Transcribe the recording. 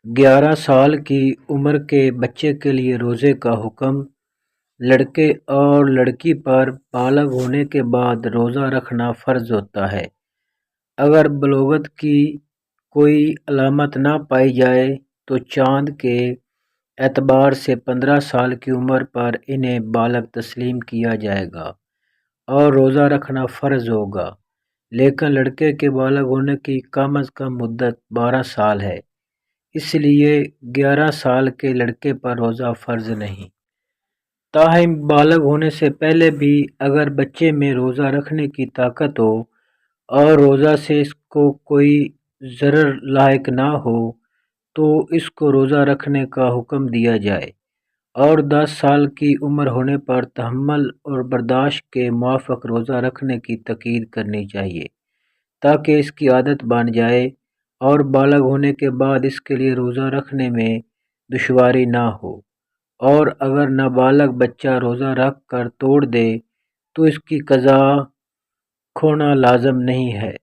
11 سال کی عمر کے بچے کے لیے روزے کا حکم۔ لڑکے اور لڑکی پر بالغ ہونے کے بعد روزہ رکھنا فرض ہوتا ہے۔ اگر بلوغت کی کوئی علامت نہ پائی جائے تو چاند کے اعتبار سے 15 سال کی عمر پر انہیں بالغ تسلیم کیا جائے گا اور روزہ رکھنا فرض ہوگا، لیکن لڑکے کے بالغ ہونے کی کم از کم مدت 12 سال ہے، اس لیے 11 سال کے لڑکے پر روزہ فرض نہیں۔ تاہم بالغ ہونے سے پہلے بھی اگر بچے میں روزہ رکھنے کی طاقت ہو اور روزہ سے اس کو کوئی ضرر لاحق نہ ہو تو اس کو روزہ رکھنے کا حکم دیا جائے، اور 10 سال کی عمر ہونے پر تحمل اور برداشت کے موافق روزہ رکھنے کی تاکید کرنی چاہیے تاکہ اس کی عادت بن جائے اور بالغ ہونے کے بعد اس کے لیے روزہ رکھنے میں دشواری نہ ہو، اور اگر نابالغ بچہ روزہ رکھ کر توڑ دے تو اس کی قضا کھونا لازم نہیں ہے۔